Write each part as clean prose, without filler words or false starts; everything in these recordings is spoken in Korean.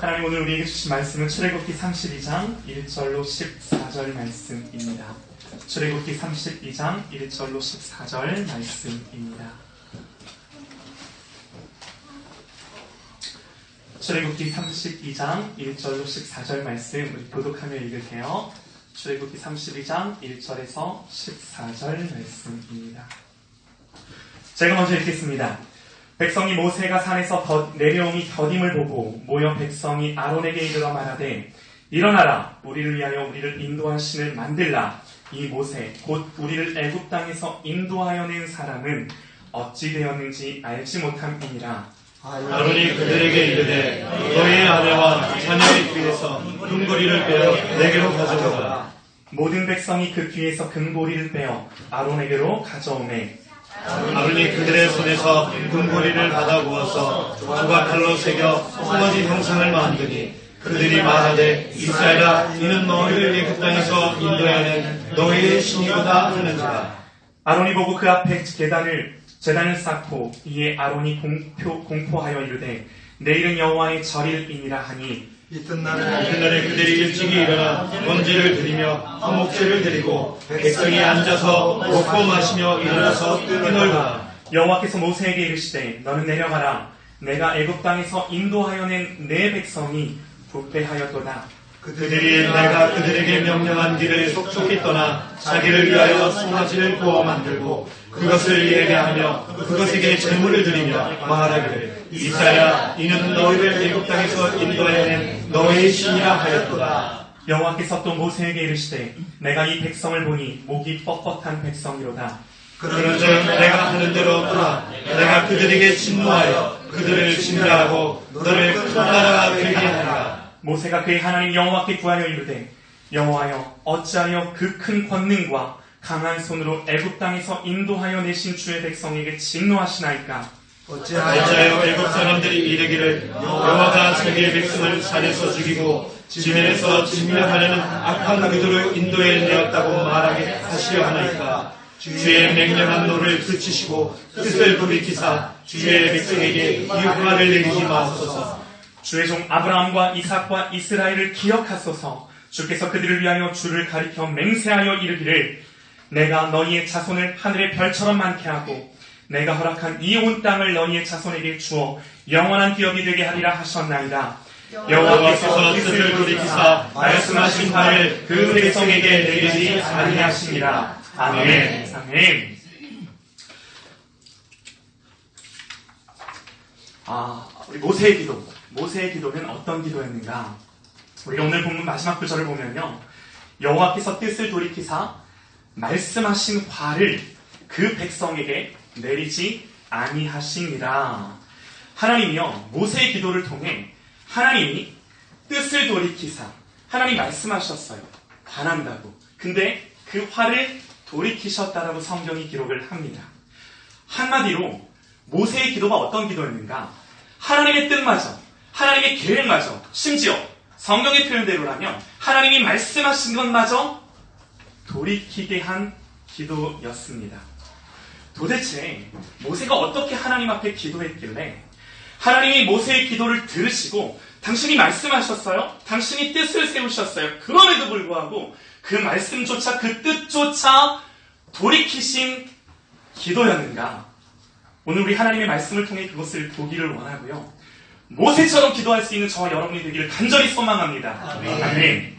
하나님 오늘 우리에게 주신 말씀은 출애굽기 32장 1절로 14절 말씀입니다. 출애굽기 32장 1절로 14절 말씀입니다. 출애굽기 32장 1절로 14절 말씀 우리 교독하며 읽을게요. 출애굽기 32장 1절에서 14절 말씀입니다. 제가 먼저 읽겠습니다. 백성이 모세가 산에서 내려오니 더딤을 보고 모여 백성이 아론에게 이르러 말하되 일어나라 우리를 위하여 우리를 인도할 신을 만들라. 이 모세 곧 우리를 애굽 땅에서 인도하여 낸 사람은 어찌 되었는지 알지 못함이니라. 아론이 그들에게 이르되 너희의 아내와 자녀의 귀에서 금고리를 빼어 내게로 가져오라. 모든 백성이 그 귀에서 금고리를 빼어 아론에게로 가져오매 아론이 그들의 손에서 금고리를 받아 부어서 조각칼로 새겨 송아지 형상을 만드니 그들이 말하되 이스라엘아 이는 너희를 애굽 땅에서 인도하는 너희의 신이로다 하는지라. 아론이 보고 그 앞에 제단을 쌓고 이에 아론이 공포하여 이르되 내일은 여호와의 절일이니라 하니 이튿날에 그들이 일찍이 일어나 먼지를 들이며 화목제를 드리고 백성이 앉아서 먹고 마시며 일어나서 뛰놀더라. 여호와께서 모세에게 이르시되 너는 내려가라. 내가 애굽 땅에서 인도하여 낸 내 백성이 부패하였도다. 그들이 내가 그들에게 명령한 길을 속속히 떠나 자기를 위하여 송아지를 구워 만들고 그것을 예배하며 그것에게 제물을 드리며 말하기를 이스라엘아 이는 너희를 애굽 땅에서 인도하여 낸 너희의 신이라 하였도다. 여호와께서 또 모세에게 이르시되 내가 이 백성을 보니 목이 뻣뻣한 백성이로다. 그런즉 내가 하는 대로 하라. 내가 그들에게 진노하여 그들을 징계하고 너를 큰 나라가 되게 하리라. 모세가 그의 하나님 여호와께 구하여 이르되 여호와여 어찌하여 그 큰 권능과 강한 손으로 애굽 땅에서 인도하여 내신 주의 백성에게 진노하시나이까. 어찌하여 애굽 사람들이 이르기를 여호와가 자기의 백성을 산에서 죽이고 지면에서 진멸하려는 악한 그들을 인도해 내었다고 말하게 하시려 하나이까. 주의 맹렬한 노를 그치시고 뜻을 돌이키사 주의 백성에게 이 화를 내리지 마소서. 주의 종 아브라함과 이삭과 이스라엘을 기억하소서. 주께서 그들을 위하여 주를 가리켜 맹세하여 이르기를 내가 너희의 자손을 하늘의 별처럼 많게 하고 내가 허락한 이 온 땅을 너희의 자손에게 주어 영원한 기업이 되게 하리라 하셨나이다. 여호와께서 뜻을 돌이키사 말씀하신 화를 그 백성에게 내리지 아니하시니라. 아멘. 아멘. 우리 모세의 기도는 어떤 기도였는가? 우리가 오늘 본문 마지막 구절을 보면요. 여호와께서 뜻을 돌이키사 말씀하신 화를 그 백성에게 내리지 아니하시니라. 하나님이요 모세의 기도를 통해 하나님이 뜻을 돌이키사 하나님이 말씀하셨어요. 반한다고. 근데 그 화를 돌이키셨다라고 성경이 기록을 합니다. 한마디로 모세의 기도가 어떤 기도였는가? 하나님의 뜻마저 하나님의 계획마저 심지어 성경의 표현대로라면 하나님이 말씀하신 것마저 돌이키게 한 기도였습니다. 도대체 모세가 어떻게 하나님 앞에 기도했길래 하나님이 모세의 기도를 들으시고 당신이 말씀하셨어요? 당신이 뜻을 세우셨어요. 그럼에도 불구하고 그 말씀조차 그 뜻조차 돌이키신 기도였는가? 오늘 우리 하나님의 말씀을 통해 그것을 보기를 원하고요. 모세처럼 기도할 수 있는 저와 여러분이 되기를 간절히 소망합니다. 아멘.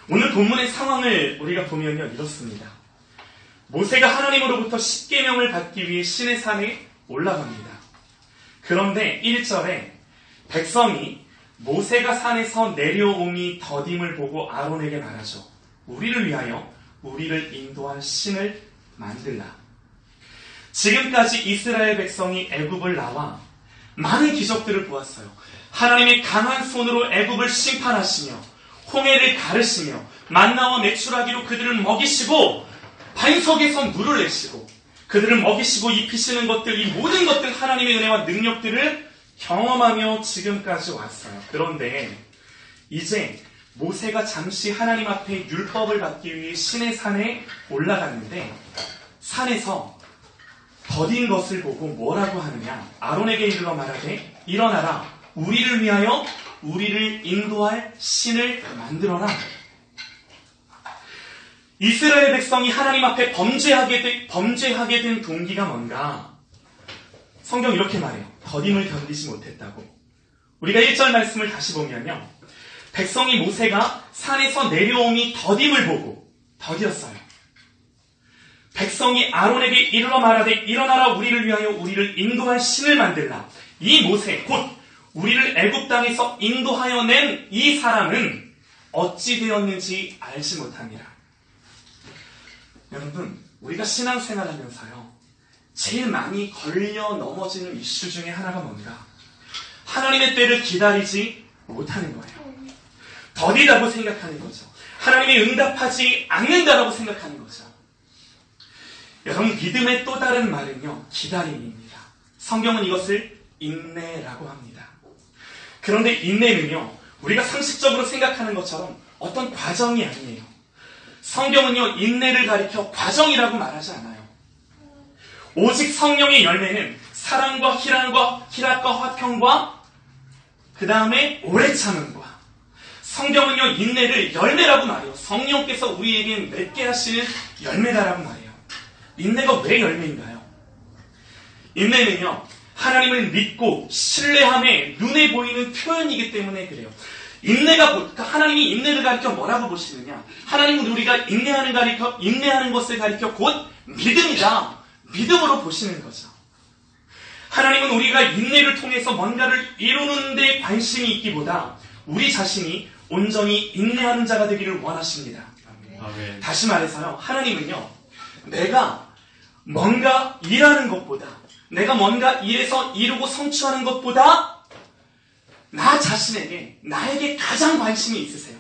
오늘 본문의 상황을 우리가 보면요 이렇습니다. 모세가 하나님으로부터 십계명을 받기 위해 시내 산에 올라갑니다. 그런데 1절에 백성이 모세가 산에서 내려오니 더딤을 보고 아론에게 말하죠. 우리를 위하여 우리를 인도할 신을 만들라. 지금까지 이스라엘 백성이 애굽을 나와 많은 기적들을 보았어요. 하나님의 강한 손으로 애굽을 심판하시며 홍해를 가르시며 만나와 메추라기로 그들을 먹이시고 반석에서 물을 내시고 그들을 먹이시고 입히시는 것들, 이 모든 것들 하나님의 은혜와 능력들을 경험하며 지금까지 왔어요. 그런데 이제 모세가 잠시 하나님 앞에 율법을 받기 위해 시내 산에 올라갔는데 산에서 더딘 것을 보고 뭐라고 하느냐? 아론에게 이르러 말하되 일어나라 우리를 위하여 우리를 인도할 신을 만들어라. 이스라엘 백성이 하나님 앞에 범죄하게 된 동기가 뭔가? 성경 이렇게 말해요. 더딤을 견디지 못했다고. 우리가 1절 말씀을 다시 보면요. 백성이 모세가 산에서 내려옴이 더딤을 보고 더디었어요. 백성이 아론에게 이르러 말하되 일어나라 우리를 위하여 우리를 인도할 신을 만들라. 이 모세 곧 우리를 애굽 땅에서 인도하여 낸 이 사람은 어찌 되었는지 알지 못합니다. 여러분, 우리가 신앙생활하면서요, 제일 많이 걸려 넘어지는 이슈 중에 하나가 뭔가? 하나님의 때를 기다리지 못하는 거예요. 더디다고 생각하는 거죠. 하나님이 응답하지 않는다라고 생각하는 거죠. 여러분, 믿음의 또 다른 말은요, 기다림입니다. 성경은 이것을 인내라고 합니다. 그런데 인내는요, 우리가 상식적으로 생각하는 것처럼 어떤 과정이 아니에요. 성경은요, 인내를 가리켜 과정이라고 말하지 않아요. 오직 성령의 열매는 사랑과 희락과 화평과 그 다음에 오래 참음과, 성경은요, 인내를 열매라고 말해요. 성령께서 우리에게 맺게 하시는 열매다라고 말해요. 인내가 왜 열매인가요? 인내는요, 하나님을 믿고 신뢰함에 눈에 보이는 표현이기 때문에 그래요. 하나님이 인내를 가리켜 뭐라고 보시느냐? 하나님은 우리가 인내하는 것을 가리켜 곧 믿음이다. 믿음으로 보시는 거죠. 하나님은 우리가 인내를 통해서 뭔가를 이루는 데 관심이 있기보다 우리 자신이 온전히 인내하는 자가 되기를 원하십니다. 아멘. 다시 말해서요, 하나님은요, 내가 뭔가 일하는 것보다, 내가 뭔가 일해서 이루고 성취하는 것보다 나 자신에게, 나에게 가장 관심이 있으세요.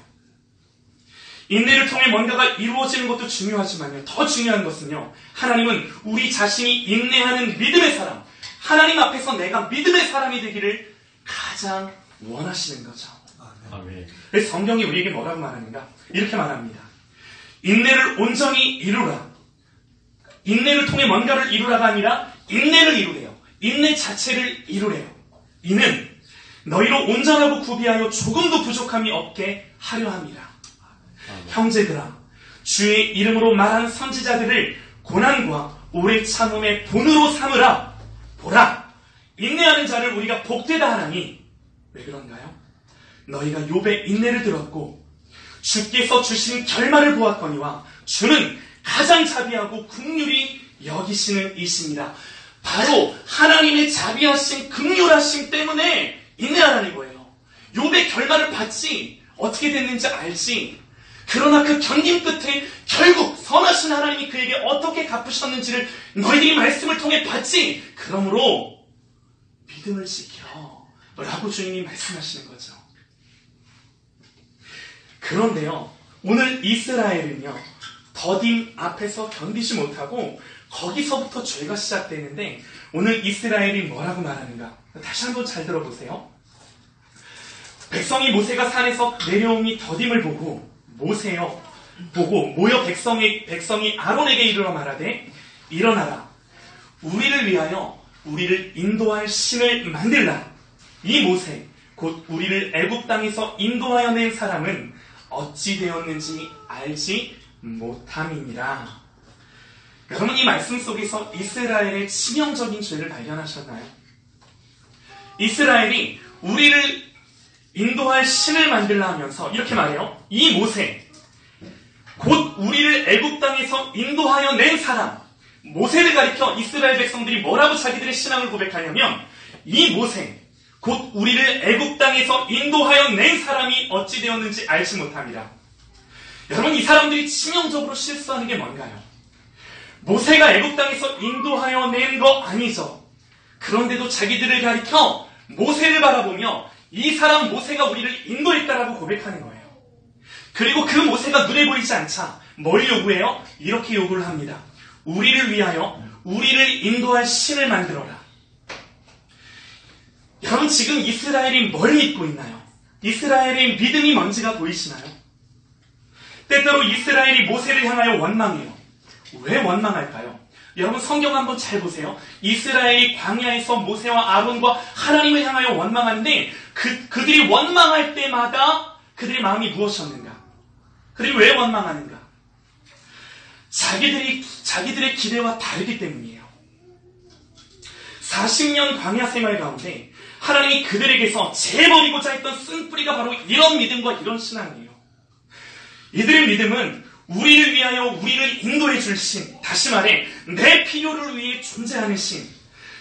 인내를 통해 뭔가가 이루어지는 것도 중요하지만요, 더 중요한 것은요, 하나님은 우리 자신이 인내하는 믿음의 사람, 하나님 앞에서 내가 믿음의 사람이 되기를 가장 원하시는 거죠. 아멘. 그래서 성경이 우리에게 뭐라고 말하는가? 이렇게 말합니다. 인내를 온전히 이루라. 인내를 통해 뭔가를 이루라가 아니라 인내를 이루래요. 인내 자체를 이루래요. 이는 너희로 온전하고 구비하여 조금도 부족함이 없게 하려 함이라. 형제들아, 주의 이름으로 말하는 선지자들을 고난과 오래 참음의 본으로 삼으라. 보라, 인내하는 자를 우리가 복되다 하나니. 왜 그런가요? 너희가 욥의 인내를 들었고 주께서 주신 결말을 보았거니와 주는 가장 자비하고 긍휼히 여기시는 이십니다. 바로 하나님의 자비하심, 긍휼하심 때문에 인내하라는 거예요. 욥의 결말을 봤지, 어떻게 됐는지 알지. 그러나 그 견딤 끝에 결국 선하신 하나님이 그에게 어떻게 갚으셨는지를 너희들이 말씀을 통해 봤지. 그러므로 믿음을 지켜 라고 주님이 말씀하시는 거죠. 그런데요, 오늘 이스라엘은요, 더딤 앞에서 견디지 못하고 거기서부터 죄가 시작되는데, 오늘 이스라엘이 뭐라고 말하는가? 다시 한번 잘 들어보세요. 백성이 모세가 산에서 내려오니 더딤을 보고 모여 백성이 아론에게 이르러 말하되 일어나라 우리를 위하여 우리를 인도할 신을 만들라. 이 모세 곧 우리를 애굽 땅에서 인도하여 낸 사람은 어찌 되었는지 알지 못함이니라. 여러분, 이 말씀 속에서 이스라엘의 치명적인 죄를 발견하셨나요? 이스라엘이 우리를 인도할 신을 만들라 하면서 이렇게 말해요. 이 모세 곧 우리를 애굽 땅에서 인도하여 낸 사람, 모세를 가리켜 이스라엘 백성들이 뭐라고 자기들의 신앙을 고백하냐면, 이 모세 곧 우리를 애굽 땅에서 인도하여 낸 사람이 어찌 되었는지 알지 못합니다. 여러분, 이 사람들이 치명적으로 실수하는 게 뭔가요? 모세가 애굽 땅에서 인도하여 낸 거 아니죠. 그런데도 자기들을 가리켜 모세를 바라보며 이 사람 모세가 우리를 인도했다라고 고백하는 거예요. 그리고 그 모세가 눈에 보이지 않자 뭘 요구해요? 이렇게 요구를 합니다. 우리를 위하여 우리를 인도할 신을 만들어라. 여러분, 지금 이스라엘이 뭘 믿고 있나요? 이스라엘의 믿음이 뭔지가 보이시나요? 때때로 이스라엘이 모세를 향하여 원망해요. 왜 원망할까요? 여러분, 성경 한번 잘 보세요. 이스라엘이 광야에서 모세와 아론과 하나님을 향하여 원망하는데 그들이 원망할 때마다 그들의 마음이 무엇이었는가? 그들이 왜 원망하는가? 자기들의 기대와 다르기 때문이에요. 40년 광야 생활 가운데 하나님이 그들에게서 재버리고자 했던 쓴뿌리가 바로 이런 믿음과 이런 신앙이에요. 이들의 믿음은 우리를 위하여 우리를 인도해 줄 신, 다시 말해 내 필요를 위해 존재하는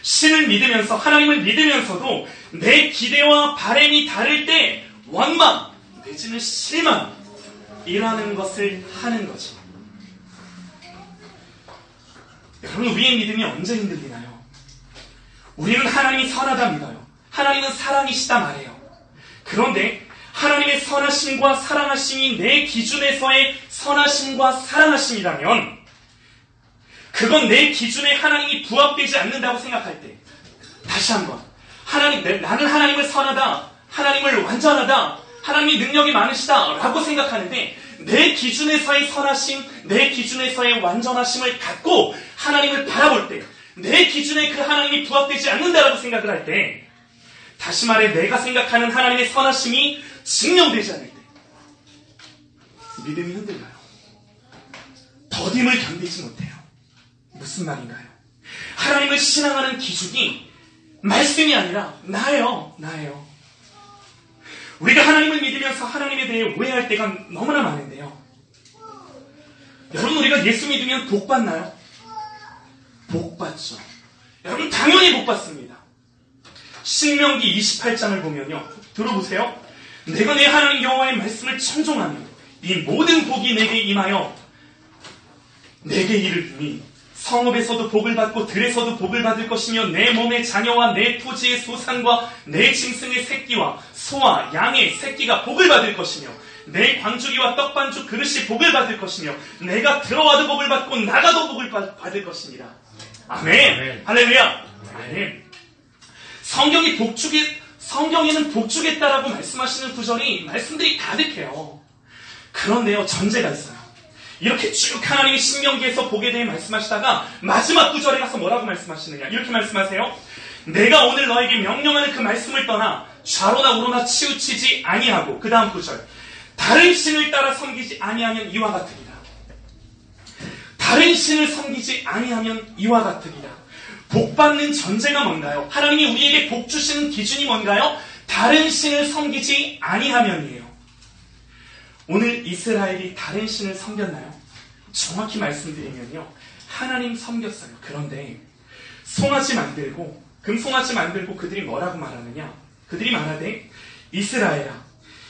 신을 믿으면서, 하나님을 믿으면서도 내 기대와 바람이 다를 때 원망 내지는 실망이라는 것을 하는 거죠. 여러분, 우리의 믿음이 언제 흔들리나요? 우리는 하나님이 선하다 믿어요. 하나님은 사랑이시다 말해요. 그런데 하나님의 선하심과 사랑하심이 내 기준에서의 선하심과 사랑하심이라면 그건 내 기준에 하나님이 부합되지 않는다고 생각할 때, 다시 한번 나는 하나님을 선하다, 하나님을 완전하다, 하나님이 능력이 많으시다 라고 생각하는데 내 기준에서의 선하심, 내 기준에서의 완전하심을 갖고 하나님을 바라볼 때, 내 기준에 그 하나님이 부합되지 않는다라고 생각을 할 때, 다시 말해 내가 생각하는 하나님의 선하심이 증명되지 않을 때 믿음이 흔들려요. 더딤을 견디지 못해요. 무슨 말인가요? 하나님을 신앙하는 기준이 말씀이 아니라 나예요. 우리가 하나님을 믿으면서 하나님에 대해 오해할 때가 너무나 많은데요. 여러분, 우리가 예수 믿으면 복 받나요? 복 받죠. 여러분, 당연히 복 받습니다. 신명기 28장을 보면요, 들어보세요. 내가 내 하나님 여호와의 말씀을 청종하며 이 모든 복이 내게 임하여 내게 이르리니 성읍에서도 복을 받고 들에서도 복을 받을 것이며 내 몸의 자녀와 내 토지의 소산과 내 짐승의 새끼와 소와 양의 새끼가 복을 받을 것이며 내 광주리와 떡반죽 그릇이 복을 받을 것이며 내가 들어와도 복을 받고 나가도 복을 받을 것이니라. 아멘. 할렐루야. 아멘. 성경에는 복주겠다라고 말씀하시는 말씀들이 가득해요. 그런데요, 전제가 있어요. 이렇게 쭉 하나님이 신명기에서 복에 대해 말씀하시다가 마지막 구절에 가서 뭐라고 말씀하시느냐, 이렇게 말씀하세요. 내가 오늘 너에게 명령하는 그 말씀을 떠나 좌로나 우로나 치우치지 아니하고, 그 다음 구절, 다른 신을 따라 섬기지 아니하면 이와 같으리라. 다른 신을 섬기지 아니하면 이와 같으리라. 복 받는 전제가 뭔가요? 하나님이 우리에게 복 주시는 기준이 뭔가요? 다른 신을 섬기지 아니하면이에요. 오늘 이스라엘이 다른 신을 섬겼나요? 정확히 말씀드리면요, 하나님 섬겼어요. 그런데 송아지 만들고 금송아지 만들고 그들이 뭐라고 말하느냐? 그들이 말하되 이스라엘아,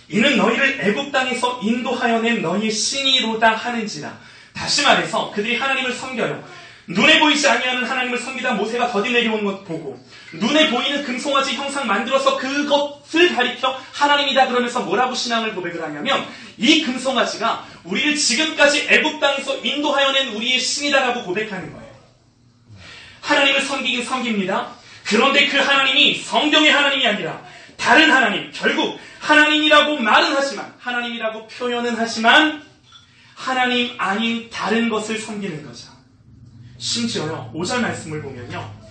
이는 너희를 애굽 땅에서 인도하여 낸 너희의 신이로다 하는지라. 다시 말해서 그들이 하나님을 섬겨요. 눈에 보이지 아니하는 하나님을 섬기다 모세가 더디 내려오는 것 보고 눈에 보이는 금송아지 형상 만들어서 그것을 가리켜 하나님이다 그러면서 뭐라고 신앙을 고백을 하냐면, 이 금송아지가 우리를 지금까지 애굽 땅에서 인도하여 낸 우리의 신이다라고 고백하는 거예요. 하나님을 섬기긴 섬깁니다. 그런데 그 하나님이 성경의 하나님이 아니라 다른 하나님, 결국 하나님이라고 말은 하지만, 하나님이라고 표현은 하지만 하나님 아닌 다른 것을 섬기는 거죠. 심지어요, 5절 말씀을 보면요,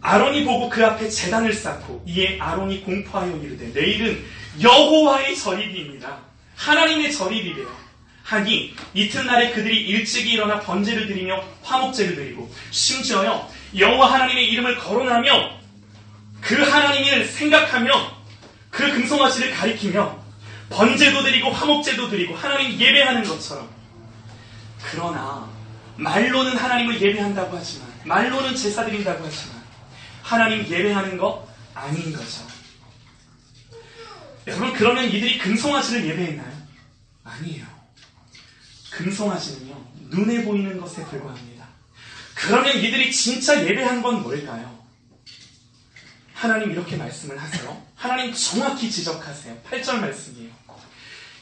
아론이 보고 그 앞에 제단을 쌓고 이에 아론이 공포하여 이르되 내일은 여호와의 절입입니다. 하나님의 절입이래요. 하니 이튿날에 그들이 일찍이 일어나 번제를 드리며 화목제를 드리고, 심지어요, 여호와 하나님의 이름을 거론하며 그 하나님을 생각하며 그 금송아지를 가리키며 번제도 드리고 화목제도 드리고 하나님 예배하는 것처럼. 그러나 말로는 하나님을 예배한다고 하지만, 말로는 제사 드린다고 하지만 하나님 예배하는 거 아닌 거죠. 여러분, 그러면 이들이 금송아지를 예배했나요? 아니에요. 금송아지는요, 눈에 보이는 것에 불과합니다. 그러면 이들이 진짜 예배한 건 뭘까요? 하나님 이렇게 말씀을 하세요. 하나님 정확히 지적하세요. 8절 말씀이에요.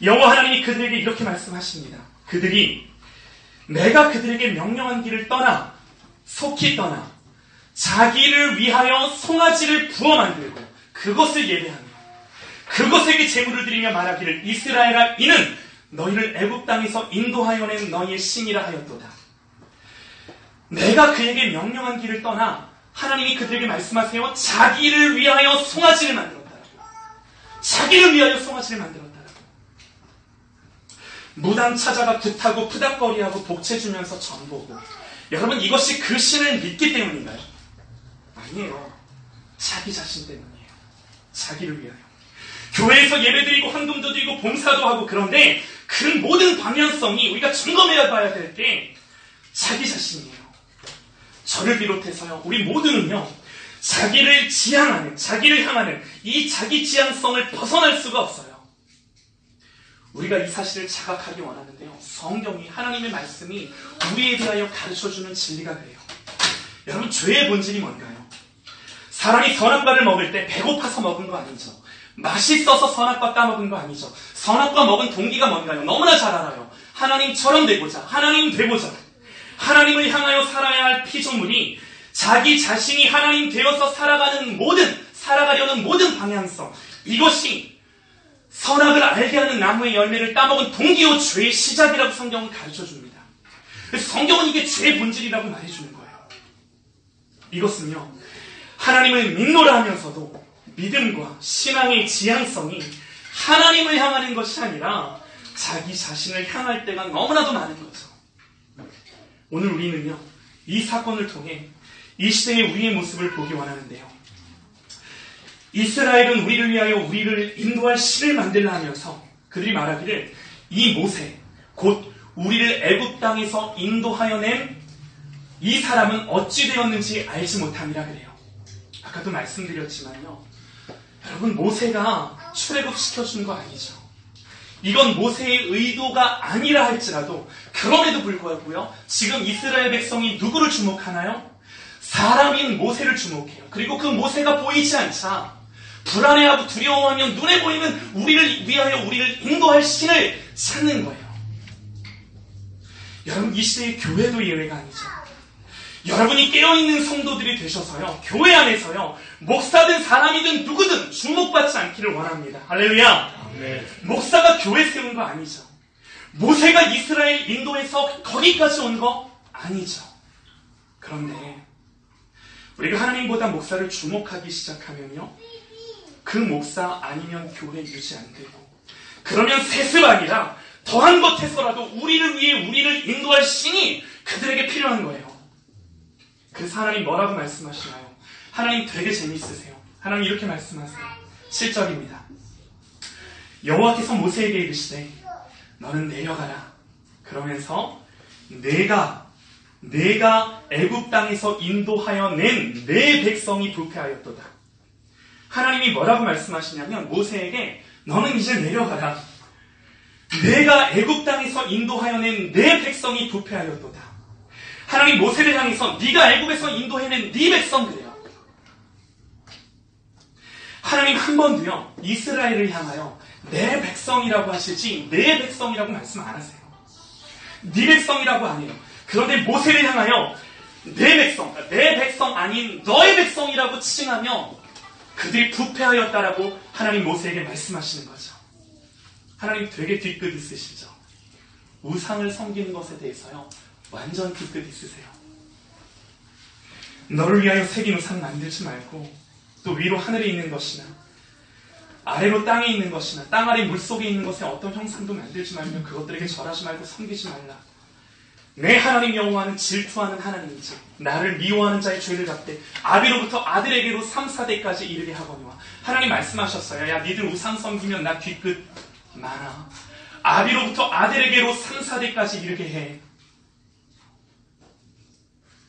여호와 하나님이 그들에게 이렇게 말씀하십니다. 그들이 내가 그들에게 명령한 길을 떠나 속히 떠나 자기를 위하여 송아지를 부어 만들고 그것을 예배하며 그것에게 제물을 드리며 말하기를 이스라엘아, 이는 너희를 애굽 땅에서 인도하여 낸 너희의 신이라 하였도다. 내가 그에게 명령한 길을 떠나 하나님이 그들에게 말씀하세요. 자기를 위하여 송아지를 만들었다. 자기를 위하여 송아지를 만들었다라고. 무당 찾아가 굿하고 푸닥거리하고 복채 주면서 전보고. 여러분, 이것이 그 신을 믿기 때문인가요? 아니에요. 자기 자신 때문이에요. 자기를 위하여. 교회에서 예배드리고 헌금도 드리고 봉사도 하고, 그런데 그 모든 방향성이 우리가 점검해 봐야 될 게 자기 자신이에요. 저를 비롯해서요, 우리 모두는요, 자기를 지향하는, 자기를 향하는 이 자기 지향성을 벗어날 수가 없어요. 우리가 이 사실을 자각하기 원하는데요, 성경이, 하나님의 말씀이 우리에 대하여 가르쳐주는 진리가 그래요. 여러분, 죄의 본질이 뭔가요? 사람이 선악과를 먹을 때 배고파서 먹은 거 아니죠. 맛있어서 선악과 따먹은 거 아니죠. 선악과 먹은 동기가 뭔가요? 너무나 잘 알아요. 하나님처럼 되고자, 하나님 되고자, 하나님을 향하여 살아야 할 피조물이 자기 자신이 하나님 되어서 살아가려는 모든 방향성, 이것이 선악을 알게 하는 나무의 열매를 따먹은 동기요 죄의 시작이라고 성경은 가르쳐줍니다. 그래서 성경은 이게 죄의 본질이라고 말해주는 거예요. 이것은요, 하나님을 믿노라 하면서도 믿음과 신앙의 지향성이 하나님을 향하는 것이 아니라 자기 자신을 향할 때가 너무나도 많은 거죠. 오늘 우리는요, 이 사건을 통해 이 시대의 우리의 모습을 보기 원하는데요, 이스라엘은 우리를 위하여 우리를 인도할 신을 만들라 하면서 그들이 말하기를 이 모세, 곧 우리를 애굽 땅에서 인도하여 낸 이 사람은 어찌 되었는지 알지 못함이라 그래요. 아까도 말씀드렸지만요, 여러분, 모세가 출애굽시켜준 거 아니죠. 이건 모세의 의도가 아니라 할지라도 그럼에도 불구하고요, 지금 이스라엘 백성이 누구를 주목하나요? 사람인 모세를 주목해요. 그리고 그 모세가 보이지 않자 불안해하고 두려워하며 눈에 보이는 우리를 위하여 우리를 인도할 신을 찾는 거예요. 여러분, 이 시대의 교회도 예외가 아니죠. 여러분이 깨어있는 성도들이 되셔서요, 교회 안에서요, 목사든 사람이든 누구든 주목받지 않기를 원합니다. 할렐루야. 네. 목사가 교회 세운 거 아니죠. 모세가 이스라엘 인도에서 거기까지 온 거 아니죠. 그런데 우리가 하나님보다 목사를 주목하기 시작하면요, 그 목사 아니면 교회 유지 안 되고, 그러면 세습 아니라 더한 것에서라도 우리를 위해 우리를 인도할 신이 그들에게 필요한 거예요. 그래서 하나님 뭐라고 말씀하시나요? 하나님 되게 재미있으세요. 하나님 이렇게 말씀하세요. 7절입니다. 여호와께서 모세에게 이르시되 너는 내려가라. 그러면서 내가 애굽 땅에서 인도하여 낸 내 백성이 부패하였도다. 하나님이 뭐라고 말씀하시냐면 모세에게 너는 이제 내려가라. 내가 애굽 땅에서 인도하여 낸 내 백성이 부패하였도다. 하나님 모세를 향해서 네가 애굽에서 인도해낸 네 백성 그래요. 하나님 한 번도요, 이스라엘을 향하여 내 백성이라고 하시지 내 백성이라고 말씀 안 하세요. 네 백성이라고 안 해요. 그런데 모세를 향하여 내 백성 아닌 너의 백성이라고 칭하며 그들이 부패하였다라고 하나님 모세에게 말씀하시는 거죠. 하나님 되게 뒤끝 있으시죠. 우상을 섬기는 것에 대해서요, 완전 뒤끝 있으세요. 너를 위하여 새긴 우상 만들지 말고, 또 위로 하늘에 있는 것이나 아래로 땅에 있는 것이나 땅 아래 물속에 있는 것에 어떤 형상도 만들지 말며 그것들에게 절하지 말고 섬기지 말라. 내 하나님 여호와는 질투하는 하나님이지 나를 미워하는 자의 죄를 갚되 아비로부터 아들에게로 3, 4대까지 이르게 하거니와. 하나님 말씀하셨어요. 야, 니들 우상 섬기면 나 뒤끝 많아. 아비로부터 아들에게로 3, 4대까지 이르게 해.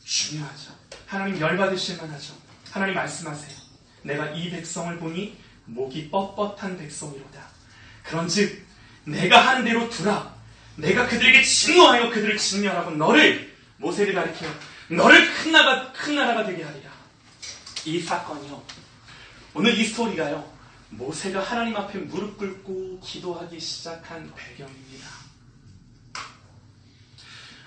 중요하죠. 하나님 열받으실 만하죠. 하나님 말씀하세요. 내가 이 백성을 보니 목이 뻣뻣한 백성이로다. 그런즉 내가 하는 대로 두라. 내가 그들에게 진노하여 그들을 진멸하고 너를, 모세를 가리켜 너를 큰 나라가 되게 하리라. 이 사건이요, 오늘 이 스토리가요, 모세가 하나님 앞에 무릎 꿇고 기도하기 시작한 배경입니다.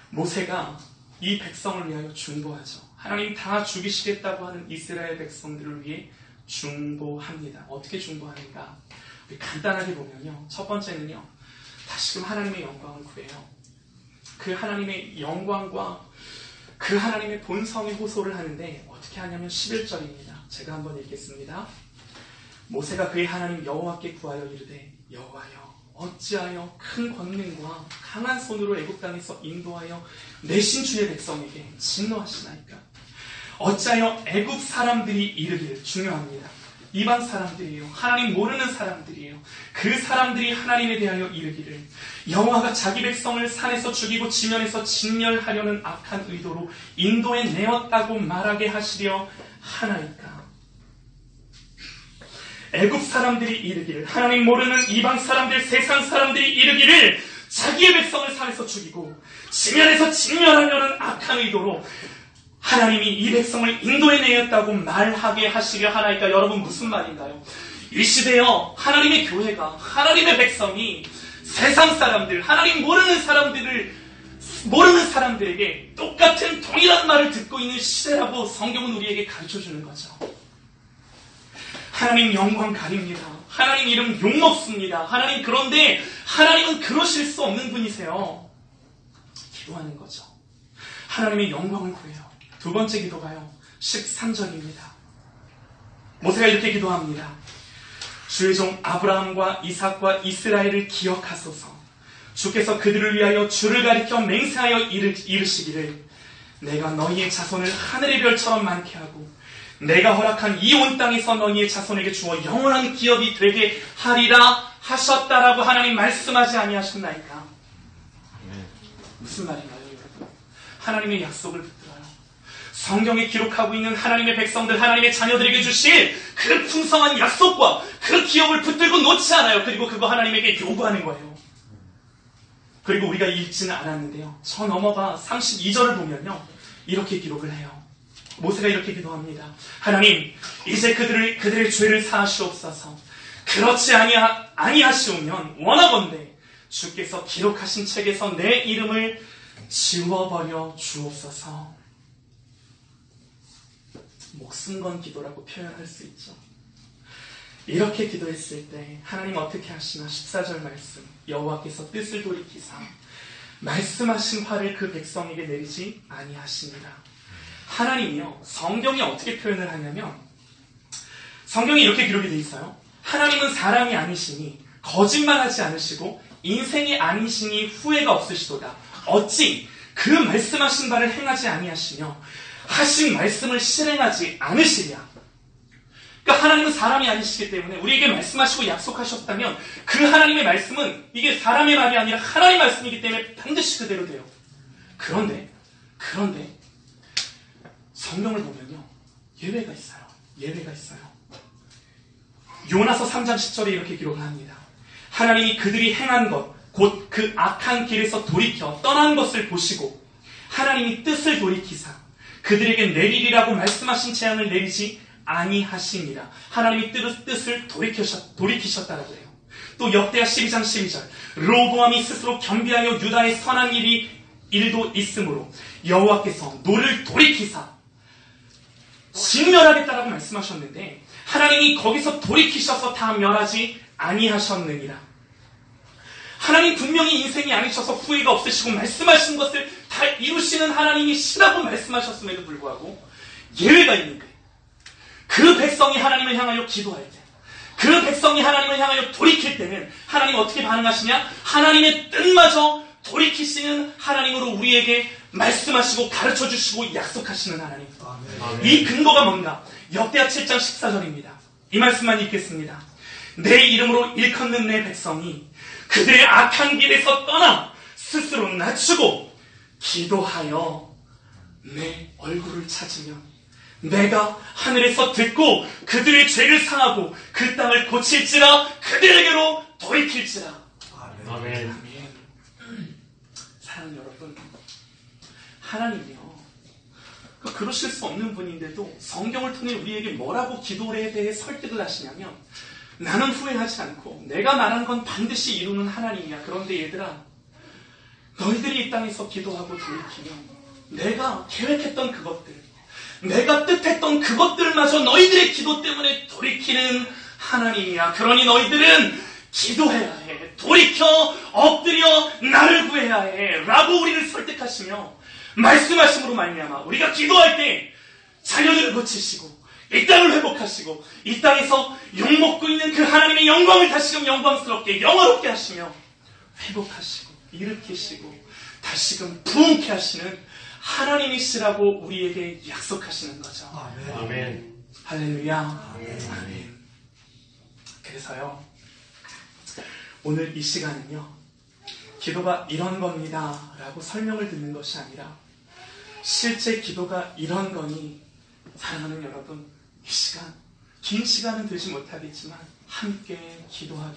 모세가 이 백성을 위하여 중보하죠. 하나님 다 죽이시겠다고 하는 이스라엘 백성들을 위해 중보합니다. 어떻게 중보하는가? 우리 간단하게 보면요, 첫 번째는요, 다시금 하나님의 영광을 구해요. 그 하나님의 영광과 그 하나님의 본성의 호소를 하는데 어떻게 하냐면 11절입니다. 제가 한번 읽겠습니다. 모세가 그의 하나님 여호와께 구하여 이르되 여호와여 어찌하여 큰 권능과 강한 손으로 애굽 땅에서 인도하여 내신 주의 백성에게 진노하시나이까. 어찌하여 애굽 사람들이 이르기를, 중요합니다. 이방 사람들이에요. 하나님 모르는 사람들이에요. 그 사람들이 하나님에 대하여 이르기를 여호와가 자기 백성을 산에서 죽이고 지면에서 진멸하려는 악한 의도로 인도에 내었다고 말하게 하시려 하나이까. 애굽 사람들이 이르기를, 하나님 모르는 이방 사람들, 세상 사람들이 이르기를 자기의 백성을 산에서 죽이고 지면에서 진멸하려는 악한 의도로 하나님이 이 백성을 인도에 내었다고 말하게 하시려 하나이까. 여러분 무슨 말인가요? 이 시대여 하나님의 교회가, 하나님의 백성이 세상 사람들, 하나님 모르는 사람들에게 똑같은 동일한 말을 듣고 있는 시대라고 성경은 우리에게 가르쳐주는 거죠. 하나님 영광 가립니다. 하나님 이름 욕먹습니다. 하나님, 그런데 하나님은 그러실 수 없는 분이세요. 기도하는 거죠. 하나님의 영광을 구해요. 두 번째 기도가요, 13절입니다. 모세가 이렇게 기도합니다. 주의 종 아브라함과 이삭과 이스라엘을 기억하소서. 주께서 그들을 위하여 주를 가리켜 맹세하여 이르시기를 내가 너희의 자손을 하늘의 별처럼 많게 하고 내가 허락한 이 온 땅에서 너희의 자손에게 주어 영원한 기업이 되게 하리라 하셨다라고 하나님 말씀하지 아니하셨나이까. 무슨 말인가요, 여러분? 하나님의 약속을 붙들어요. 성경에 기록하고 있는 하나님의 백성들, 하나님의 자녀들에게 주실 그 풍성한 약속과 그 기업을 붙들고 놓지 않아요. 그리고 그거 하나님에게 요구하는 거예요. 그리고 우리가 읽지는 않았는데요, 저 넘어가 32절을 보면요, 이렇게 기록을 해요. 모세가 이렇게 기도합니다. 하나님, 이제 그들의 죄를 사하시옵소서. 그렇지 아니하시오면 원하건대 주께서 기록하신 책에서 내 이름을 지워버려 주옵소서. 목숨 건 기도라고 표현할 수 있죠. 이렇게 기도했을 때 하나님 어떻게 하시나. 14절 말씀, 여호와께서 뜻을 돌이키사 말씀하신 화를 그 백성에게 내리지 아니하시니라. 하나님이요, 성경이 어떻게 표현을 하냐면, 성경이 이렇게 기록이 되어 있어요. 하나님은 사람이 아니시니 거짓말하지 않으시고 인생이 아니시니 후회가 없으시도다. 어찌 그 말씀하신 바를 행하지 아니하시며 하신 말씀을 실행하지 않으시랴. 그러니까 하나님은 사람이 아니시기 때문에 우리에게 말씀하시고 약속하셨다면 그 하나님의 말씀은 이게 사람의 말이 아니라 하나님의 말씀이기 때문에 반드시 그대로 돼요. 그런데 성경을 보면요, 예외가 있어요. 요나서 3장 10절에 이렇게 기록을 합니다. 하나님이 그들이 행한 것, 곧 그 악한 길에서 돌이켜 떠난 것을 보시고 하나님이 뜻을 돌이키사 그들에게 내리리라고 말씀하신 재앙을 내리지 아니하시니라. 하나님이 뜻을 돌이키셨다라고 해요. 또 역대하 12장 12절, 르호보암이 스스로 겸비하여 유다의 선한 일도 있으므로 여호와께서 노를 돌이키사 진멸하겠다라고 말씀하셨는데 하나님이 거기서 돌이키셔서 다 멸하지 아니하셨느니라. 하나님 분명히 인생이 아니셔서 후회가 없으시고 말씀하신 것을 다 이루시는 하나님이시라고 말씀하셨음에도 불구하고 예외가 있는 거예요. 그 백성이 하나님을 향하여 기도할 때, 그 백성이 하나님을 향하여 돌이킬 때는 하나님 어떻게 반응하시냐? 하나님의 뜻마저 돌이키시는 하나님으로 우리에게 말씀하시고 가르쳐주시고 약속하시는 하나님. 아멘. 이 근거가 뭔가? 역대하 7장 14절입니다. 이 말씀만 읽겠습니다. 내 이름으로 일컫는 내 백성이 그들의 악한 길에서 떠나 스스로 낮추고 기도하여 내 얼굴을 찾으면 내가 하늘에서 듣고 그들의 죄를 사하고 그 땅을 고칠지라 그들에게로 돌이킬지라. 아멘. 아멘. 사랑하는 여러분, 하나님이요, 그러실 수 없는 분인데도 성경을 통해 우리에게 뭐라고 기도에 대해 설득을 하시냐면, 나는 후회하지 않고 내가 말한 건 반드시 이루는 하나님이야. 그런데 얘들아, 너희들이 이 땅에서 기도하고 돌이키면 내가 계획했던 그것들, 내가 뜻했던 그것들마저 너희들의 기도 때문에 돌이키는 하나님이야. 그러니 너희들은 기도해야 해. 돌이켜 엎드려 나를 구해야 해. 라고 우리를 설득하시며 말씀하심으로 말미암아 우리가 기도할 때 자녀들을 고치시고 이 땅을 회복하시고 이 땅에서 욕먹고 있는 그 하나님의 영광을 다시금 영광스럽게 영화롭게 하시며 회복하시고 일으키시고 다시금 부흥케 하시는 하나님이시라고 우리에게 약속하시는 거죠. 아멘. 할렐루야. 아멘. 그래서요, 오늘 이 시간은요, 기도가 이런 겁니다 라고 설명을 듣는 것이 아니라 실제 기도가 이런 거니 사랑하는 여러분, 이 시간, 긴 시간은 되지 못하겠지만 함께 기도하기